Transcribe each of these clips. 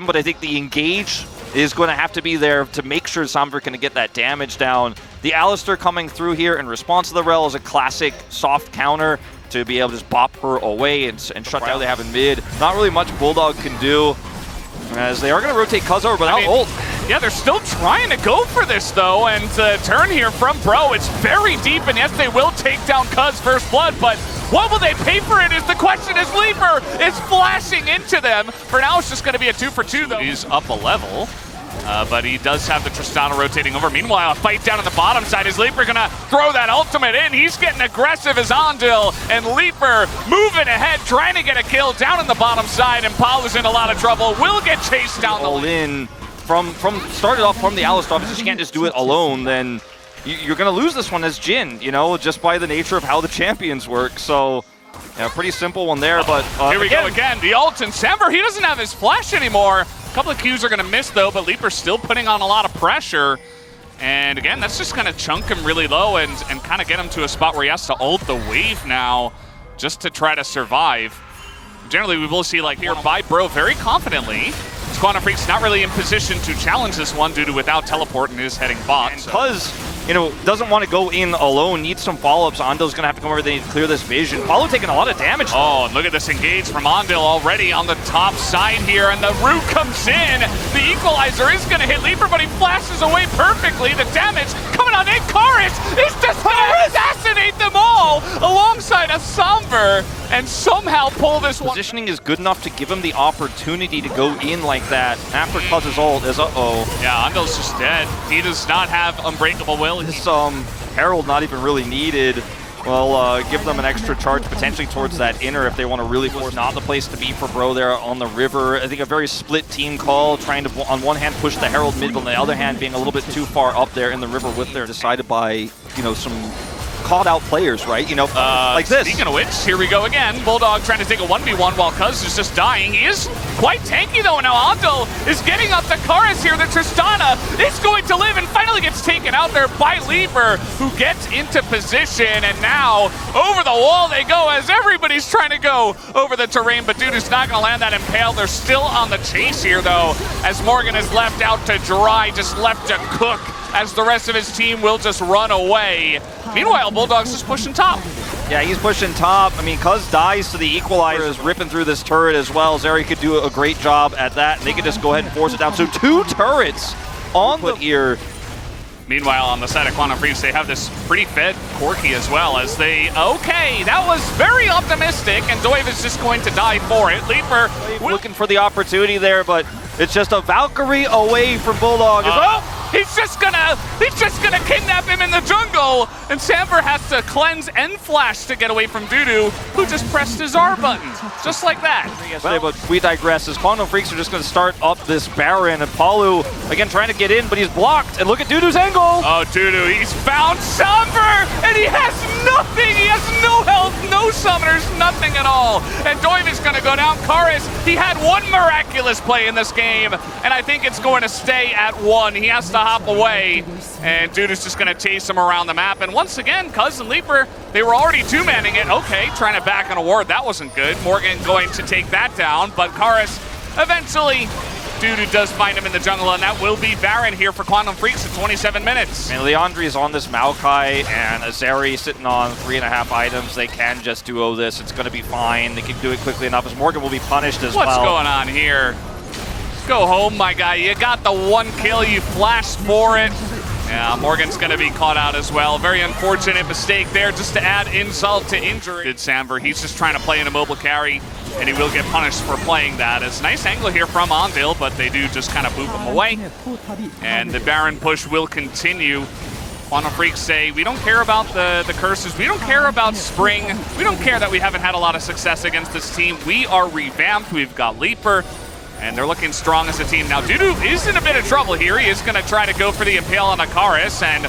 but I think the engage is going to have to be there to make sure Samver can get that damage down. The Alistar coming through here in response to the Rel is a classic soft counter to be able to just bop her away and shut down they have in mid. Not really much Bulldog can do, as they are going to rotate Kaz over, but ult. Yeah, they're still trying to go for this, though, and the turn here from Bro, it's very deep, and yes, they will take down Kaz first blood, but what will they pay for it is the question, as Leaper is flashing into them. For now, it's just going to be a 2-for-2, though. He's up a level, but he does have the Tristana rotating over. Meanwhile, a fight down on the bottom side. Is Leaper going to throw that ultimate in? He's getting aggressive as Andil, and Leaper moving ahead, trying to get a kill down on the bottom side, and Palu's in a lot of trouble. Will get chased down the lane. Started off from the Alistar, because you can't just do it alone, then you're going to lose this one as Jhin, you know, just by the nature of how the champions work. So, yeah, pretty simple one there, but here we go again. The ult, and Samver, he doesn't have his flash anymore. A couple of Qs are going to miss, though, but Leaper's still putting on a lot of pressure. And again, that's just going to chunk him really low and kind of get him to a spot where he has to ult the wave now just to try to survive. Generally, we will see, like, here by Bro very confidently. Kwangdong Freecs not really in position to challenge this one due to without teleport and is heading bot. And Kuz, you know, doesn't want to go in alone, needs some follow-ups. Andil's going to have to come over there and clear this vision. Palu taking a lot of damage. Oh, and look at this engage from Andil already on the top side here, and the root comes in. The equalizer is going to hit Leaper, but he flashes away perfectly. The damage coming on in. Karis is just going to assassinate them all alongside a Samver and somehow pull this one. Positioning is good enough to give him the opportunity to go in like that after Kuz's ult is Yeah, Andil's just dead. He does not have Unbreakable Will. This Herald not even really needed. Well, give them an extra charge potentially towards that inner if they want to really force. Not the place to be for Bro there on the river. I think a very split team call, trying to on one hand push the Herald mid, but on the other hand being a little bit too far up there in the river with their decided by, you know, some caught out players, right? You know, like this. Speaking of which, here we go again. Bulldog trying to take a 1v1 while Kuz is just dying. He is quite tanky though. Now Andil is getting up the Karis here. The Tristana is going to live and finally gets taken out there by Leaper, who gets into position, and now over the wall they go as everybody's trying to go over the terrain, but dude is not going to land that impale. They're still on the chase here though, as Morgan is left out to dry, just left to cook, as the rest of his team will just run away. Meanwhile, Bulldog's just pushing top. Yeah, he's pushing top. I mean, Kuz dies to the equalizer, is ripping through this turret as well. Zeri could do a great job at that, and they could just go ahead and force it down. So 2 turrets on the ear. Meanwhile, on the side of Kwangdong Freecs, they have this pretty fed Corki as well, as they, okay, that was very optimistic, and Doiv is just going to die for it. Leaper looking for the opportunity there, but it's just a Valkyrie away from Bulldog. He's just gonna kidnap him in the jungle, and Samver has to cleanse and flash to get away from Dudu, who just pressed his R button, just like that. But we digress, as Kwangdong Freecs are just gonna start up this Baron, and Palu, again, trying to get in, but he's blocked, and look at Dudu's angle! Oh, Dudu, he's found Samver, and he has nothing! He has no health, no summoners, nothing at all! And Doiv is gonna go down. Karis, he had one miraculous play in this game, and I think it's going to stay at 1. He has to hop away, and Dudu's just going to chase him around the map. And once again, Kuz and Leaper, they were already two-manning it. Okay, trying to back an award. That wasn't good. Morgan going to take that down, but Karis eventually, Dudu does find him in the jungle, and that will be Baron here for Kwangdong Freecs at 27 minutes. And Leandri is on this Maokai, and Azeri sitting on 3.5 items. They can just duo this. It's going to be fine. They can do it quickly enough, as Morgan will be punished as well. What's going on here? Go home, my guy. You got the 1 kill. You flashed for it. Yeah, Morgan's going to be caught out as well. Very unfortunate mistake there, just to add insult to injury. Did Samver. He's just trying to play in a mobile carry, and he will get punished for playing that. It's a nice angle here from Andil, but they do just kind of boop him away. And the Baron push will continue. Kwangdong Freecs say, we don't care about the curses. We don't care about Spring. We don't care that we haven't had a lot of success against this team. We are revamped. We've got Leaper, and they're looking strong as a team. Now, Dudu is in a bit of trouble here. He is going to try to go for the impale on Akaris, and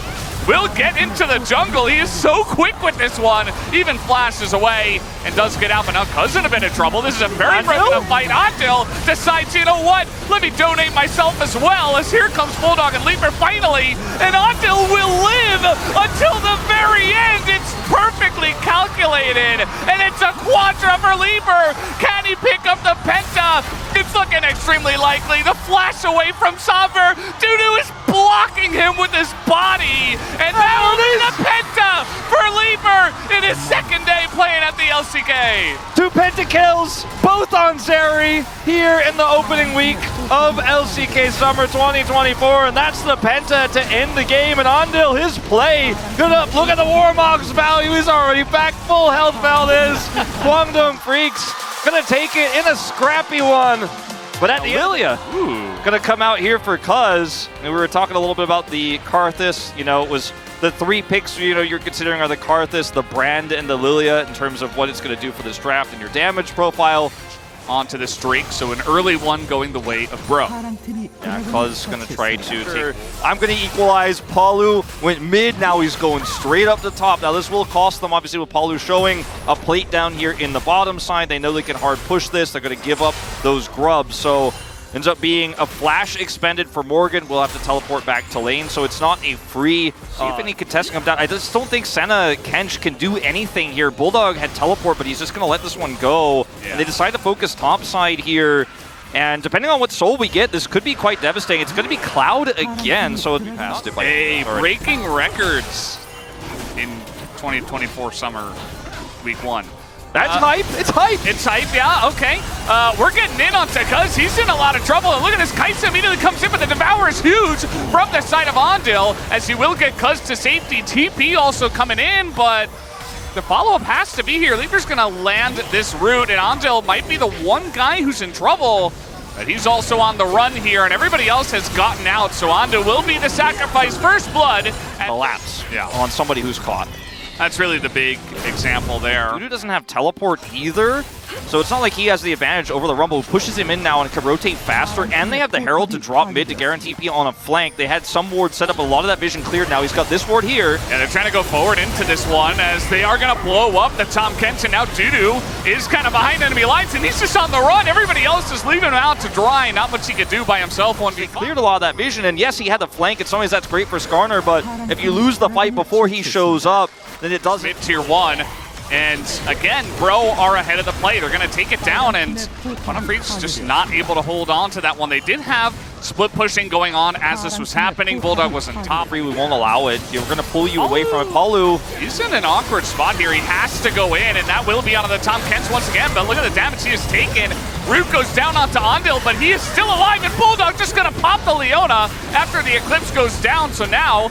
will get into the jungle. He is so quick with this one. Even flashes away and does get out, but now Kuz in a bit of trouble. This is a very aggressive fight. Andil decides, you know what? Let me donate myself as well, as here comes Bulldog and Leaper finally, and Andil will live until the very end. It's perfectly calculated and it's a Quadra for Lieber. Can he pick up the Penta? It's looking extremely likely. The flash away from Somber. Dudu is blocking him with his body, and now the Penta for Lieber in his second day playing at the LCK. 2 pentakills, both on Zeri here in the opening week of LCK Summer 2024, and that's the Penta to end the game. And Andil, his play, good up. Look at the Warmog's value. He's already back. Full health Valdez. Kwangdong Freecs gonna take it in a scrappy one. But at the Lilia, gonna come out here for Kaz. And we were talking a little bit about the Karthus. You know, it was the 3 picks, you know, you're considering are the Karthus, the Brand, and the Lilia in terms of what it's gonna do for this draft and your damage profile. Onto the streak, so an early one going the way of Bro. Yeah, Kaz gonna try to take. I'm gonna equalize. Palu went mid, now he's going straight up the top. Now this will cost them, obviously, with Palu showing a plate down here in the bottom side. They know they can hard push this. They're gonna give up those grubs. So ends up being a flash expended for Morgan. We'll have to teleport back to lane, so it's not a free. See if any contesting come down. I just don't think Senna Kench can do anything here. Bulldog had teleport, but he's just gonna let this one go. Yeah. And they decide to focus top side here. And depending on what soul we get, this could be quite devastating. It's gonna be Cloud again, so we passed it by breaking records in 2024 Summer Week 1. That's hype. It's hype. It's hype, yeah, okay. We're getting in on Kaz. He's in a lot of trouble. And look at this. Kaisa immediately comes in, but the Devour is huge from the side of Andil, as he will get Kaz to safety. TP also coming in, but the follow-up has to be here. Lieber's going to land this route, and Andil might be the one guy who's in trouble. But he's also on the run here, and everybody else has gotten out, so Andil will be the sacrifice. First blood. Collapse on somebody who's caught. That's really the big example there. Dudu doesn't have teleport either, so it's not like he has the advantage over the Rumble, who pushes him in now and can rotate faster, and they have the Herald to drop mid to guarantee P on a flank. They had some ward set up, a lot of that vision cleared now. He's got this ward here. Yeah, they're trying to go forward into this one, as they are going to blow up the Tom Kenton. Now Dudu is kind of behind enemy lines, and he's just on the run. Everybody else is leaving him out to dry. Not much he could do by himself. He cleared a lot of that vision, and yes, he had the flank. In some ways, that's great for Skarner, but if you lose the fight before he shows up, then it doesn't. Mid-tier 1, and again, Bro are ahead of the play. They're going to take it down, and Kwangdong Freecs just not able to hold on to that one. They did have split pushing going on as this was happening. Bulldog was in top. We won't allow it. We're going to pull you away from it. Palu. He's in an awkward spot here. He has to go in, and that will be onto the Tom Kents once again, but look at the damage he has taken. Root goes down onto Andil, but he is still alive, and Bulldog just going to pop the Leona after the Eclipse goes down, so now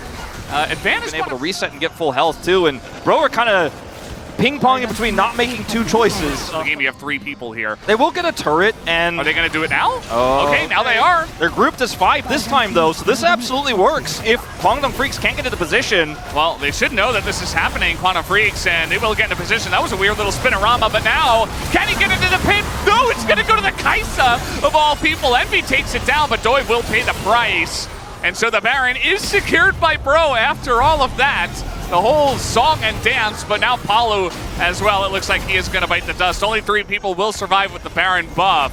advantage. Been able to reset and get full health too, and Bro are kind of ping-ponging between not making 2 choices. In the game, you have 3 people here. They will get a turret, and... Are they going to do it now? Okay, now they are. They're grouped as 5 this time, though, so this absolutely works. If Kwangdong Freecs can't get into position... Well, they should know that this is happening, Kwangdong Freecs, and they will get into position. That was a weird little spinorama, but now, can he get into the pit? No, it's going to go to the Kaisa, of all people. Envy takes it down, but Doi will pay the price. And so the Baron is secured by Bro after all of that. The whole song and dance, but now Palu as well. It looks like he is going to bite the dust. Only 3 people will survive with the Baron buff.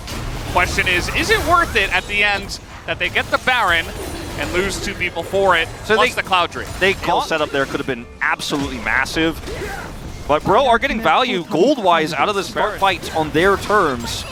Question is it worth it at the end that they get the Baron and lose 2 people for it, so plus the Cloud Dream? They set up there could have been absolutely massive. But Bro are getting value gold-wise out of the start fights on their terms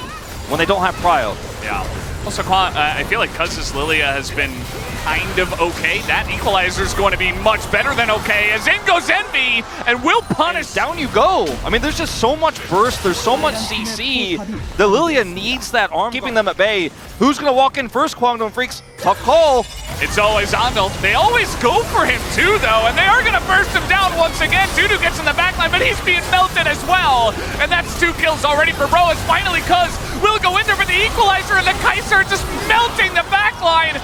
when they don't have Prio. Yeah. Also, I feel like Kaz's Lilia has been kind of okay. That equalizer is going to be much better than okay, as in goes Envy, and will punish. And down you go. I mean, there's just so much burst. There's so much CC. The Lilia needs that arm, keeping them at bay. Who's going to walk in first, Kwangdong Freecs? Tough call. It's always Andil. They always go for him too, though, and they are going to burst him down once again. Dudu gets in the backline, but he's being melted as well. And that's 2 kills already for Bro, as finally Kaz will go in there for the equalizer, and the Kaiser just melting the backline.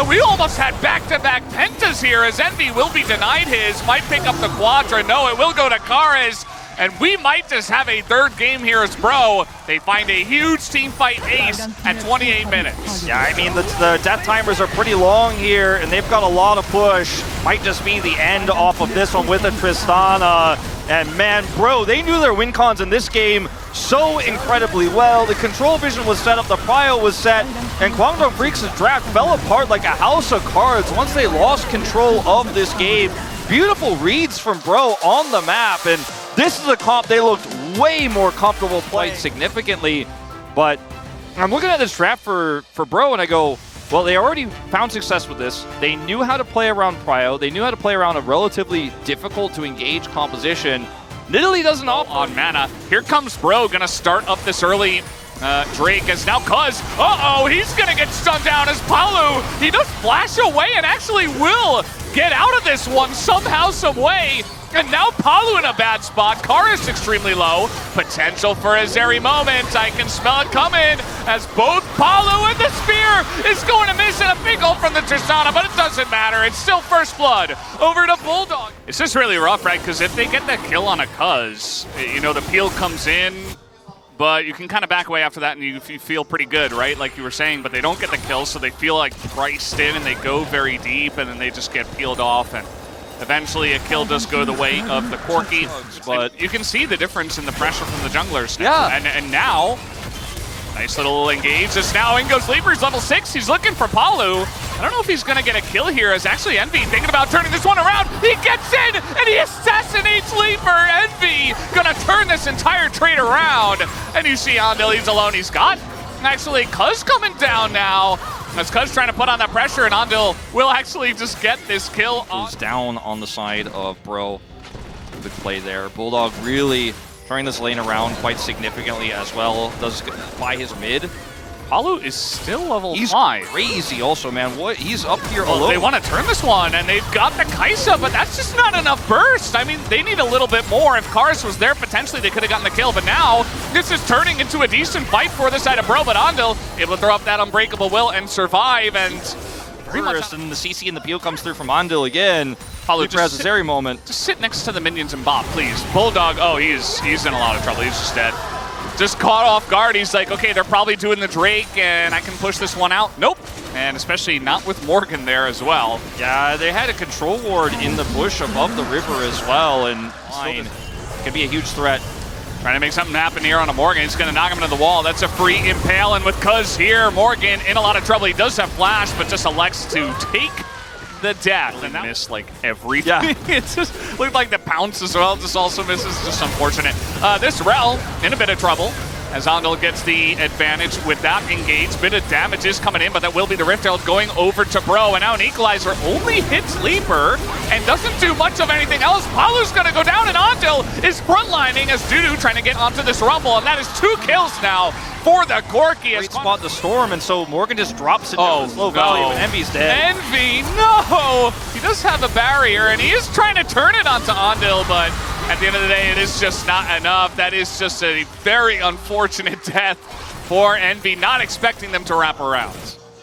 We almost had back-to-back pentas here, as Envy will be denied his. Might pick up the Quadra. No, it will go to Kares. And we might just have a 3rd game here as Bro. They find a huge team fight ace at 28 minutes. Yeah, I mean, the death timers are pretty long here, and they've got a lot of push. Might just be the end off of this one with a Tristana. And man, Bro, they knew their win cons in this game so incredibly well. The control vision was set up, the prio was set, and Kwangdong Freecs' draft fell apart like a house of cards once they lost control of this game. Beautiful reads from Bro on the map, and this is a comp they looked way more comfortable playing significantly. But I'm looking at this draft for Bro, and I go, well, they already found success with this. They knew how to play around Prio. They knew how to play around a relatively difficult to engage composition. Nidalee doesn't offer on mana. Here comes Bro, gonna start up this early. Drake is now Kuz. He's gonna get stunned down as Palu. He does flash away and actually will get out of this one somehow, some way. And now Palu in a bad spot. Kara's extremely low. Potential for a Zeri moment. I can smell it coming as both Palu and the spear is going to miss, and a big ult from the Tristana, but it doesn't matter. It's still first blood over to Bulldog. It's just really rough, right? Because if they get that kill on a Kuz, you know, the peel comes in, but you can kind of back away after that and you feel pretty good, right? Like you were saying, but they don't get the kill, so they feel like priced in and they go very deep and then they just get peeled off, and eventually a kill does go the way of the Corki. But you can see the difference in the pressure from the junglers now. Yeah. And now, nice little engage. As now in goes Leaper's level 6. He's looking for Palu. I don't know if he's going to get a kill here, as actually Envy thinking about turning this one around. He gets in and he assassinates Leaper. Envy going to turn this entire trade around. And you see Andil, he's alone. He's got actually Kuz coming down now. As Kuz trying to put on that pressure, and Andil will actually just get this kill. Who's down on the side of Bro. Good play there. Bulldog really turning this lane around quite significantly as well. Does buy his mid. Palu is still level 5. He's crazy also, man. What? He's up here alone. They want to turn this one, and they've got the Kaisa, but that's just not enough burst. I mean, they need a little bit more. If Kars was there, potentially they could have gotten the kill, but now this is turning into a decent fight for the side of Bro, but Andil able to throw up that Unbreakable Will and survive, and pretty much. And the CC and the peel comes through from Andil again. Palu has a Zeri moment. Just sit next to the minions and bop, please. Bulldog, he's in a lot of trouble. He's just dead. Just caught off guard. He's like, okay, they're probably doing the Drake and I can push this one out. Nope. And especially not with Morgan there as well. Yeah, they had a control ward in the bush above the river as well, and could be a huge threat. Trying to make something happen here on a Morgan. He's going to knock him into the wall. That's a free impale, and with Kuz here, Morgan in a lot of trouble. He does have flash, but just elects to take the death, and that missed like everything. Yeah. It just looked like the pounce as well just also misses. Just unfortunate. This Rel in a bit of trouble as Andil gets the advantage with that engage. Bit of damage is coming in, but that will be the Rift Herald going over to Bro, and now an Equalizer only hits Leaper and doesn't do much of anything else. Palu's gonna go down, and Andil is frontlining as Dudu trying to get onto this Rumble, and that is 2 kills now for the Corki. Great spot the storm, and so Morgan just drops it down with low value, and Envy's dead. Envy, no! He does have a barrier, and he is trying to turn it onto Andil, but at the end of the day, it is just not enough. That is just a very unfortunate death for Envy, not expecting them to wrap around.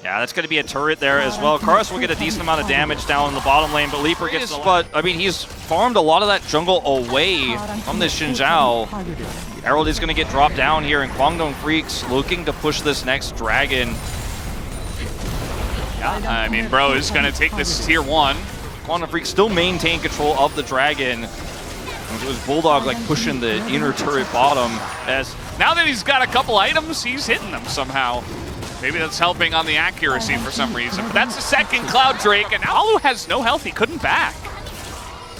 Yeah, that's going to be a turret there as well. Karas will get a decent amount of damage down in the bottom lane, but Leaper gets the... But, I mean, he's farmed a lot of that jungle away from this Xin Zhao. Herald is going to get dropped down here, and Kwangdong Freecs looking to push this next dragon. Yeah, I mean, Bro is going to take this tier 1. Kwangdong Freecs still maintain control of the dragon. It was Bulldog like pushing the inner turret bottom. As now that he's got a couple items, he's hitting them somehow. Maybe that's helping on the accuracy for some reason. But that's the second Cloud Drake, and Alu has no health. He couldn't back.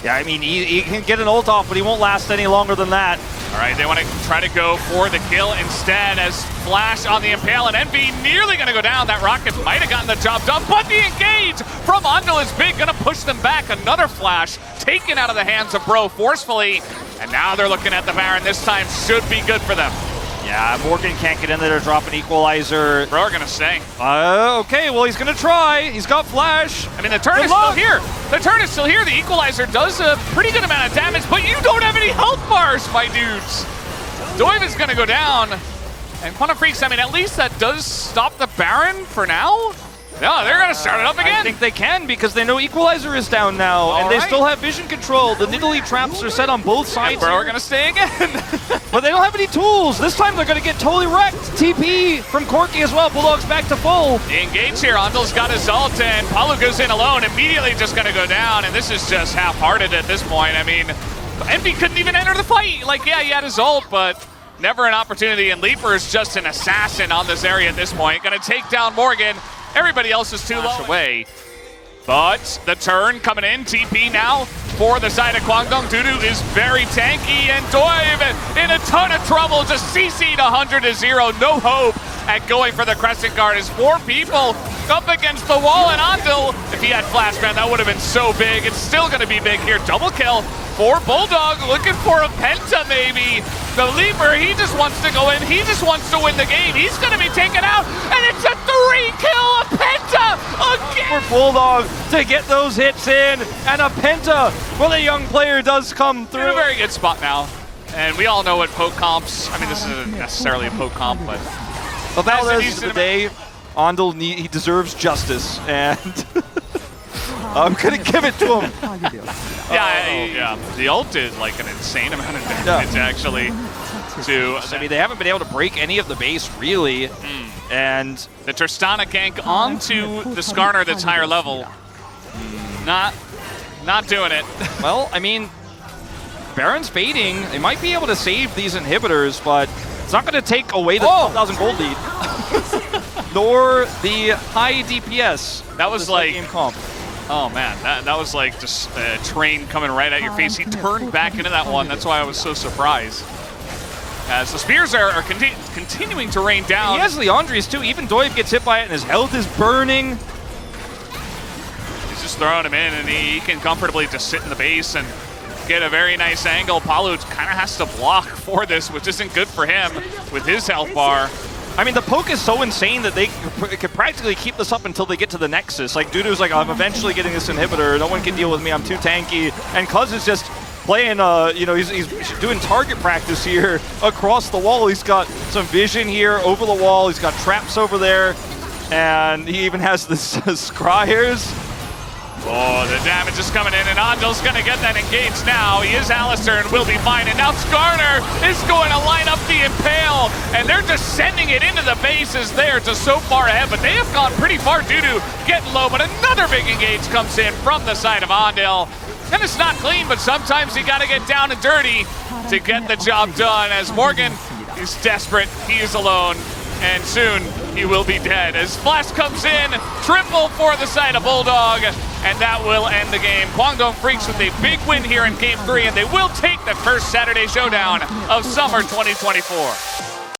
Yeah, I mean, he can get an ult off, but he won't last any longer than that. All right, they want to try to go for the kill instead as Flash on the Impale, and Envy nearly going to go down. That rocket might have gotten the job done, but the engage from Andil is big, going to push them back. Another Flash taken out of the hands of Bro forcefully, and now they're looking at the Baron. This time should be good for them. Yeah, Morgan can't get in there to drop an Equalizer. Bro are going to stay. Okay, well, he's going to try. He's got Flash. I mean, the turn is still here. The turn is still here. The Equalizer does a pretty good amount of damage, but you don't have any health bars, my dudes. Doiv is going to go down. And Kwangdong Freecs, I mean, at least that does stop the Baron for now. No, they're going to start it up again. I think they can because they know Equalizer is down now, and they still have vision control. The Nidalee traps are set on both sides. Bro, we're going to stay again. But they don't have any tools. This time they're going to get totally wrecked. TP from Corki as well. Bulldog's back to full. The engage here. Andil's got his ult, and Palu goes in alone. Immediately just going to go down, and this is just half-hearted at this point. I mean, Envy couldn't even enter the fight. Like, yeah, he had his ult, but never an opportunity, and Leaper is just an assassin on this area at this point. Going to take down Morgan. Everybody else is too low away. But the turn coming in, TP now for the side of Kwangdong. Dudu is very tanky, and Doive in a ton of trouble, just CC'd 100-0. No hope at going for the Crescent Guard as 4 people up against the wall, and Andil, if he had Flashman, that would have been so big. It's still going to be big here. Double kill for Bulldog, looking for a penta maybe. The Leaper, he just wants to go in. He just wants to win the game. He's going to be taken out, and it's a 3-kill, a penta again. For Bulldog to get those hits in, and a penta for the young player does come through. In a very good spot now. And we all know what poke comps, I mean, this isn't necessarily a poke comp, but Valdez of the day, Andil, he deserves justice, and I'm gonna give it to him. Yeah, the ult did like an insane amount of damage actually. I mean, they haven't been able to break any of the base really, and the Tristana gank onto the Skarner that's higher level. Not doing it. Well, I mean, Baron's fading. They might be able to save these inhibitors, but it's not going to take away the 12,000 gold lead, nor the high DPS. That was like game comp. Oh man, that was like just a train coming right at your face. He turned back into that one. That's why I was so surprised. As the spears are continuing to rain down. He has Leandri's too. Even Doive gets hit by it, and his health is burning. He's just throwing him in, and he can comfortably just sit in the base and get a very nice angle. Palu kind of has to block for this, which isn't good for him with his health bar. I mean, the poke is so insane that they could practically keep this up until they get to the Nexus. Like, Dudu's like, I'm eventually getting this inhibitor. No one can deal with me. I'm too tanky. And Kuz is just playing, you know, he's doing target practice here across the wall. He's got some vision here over the wall. He's got traps over there. And he even has the scryers. Oh, the damage is coming in, and Andil's going to get that engaged now. He is Alistair and will be fine. And now Skarner is going to line up the Impale, and they're just sending it into the bases there to so far ahead, but they have gone pretty far. Dudu getting low, but another big engage comes in from the side of Andil. And it's not clean, but sometimes you got to get down and dirty to get the job done. As Morgan is desperate, he is alone, and soon he will be dead. As Flash comes in, triple for the side of Bulldog, and that will end the game. Kwangdong Freecs with a big win here in Game 3, and they will take the first Saturday Showdown of Summer 2024.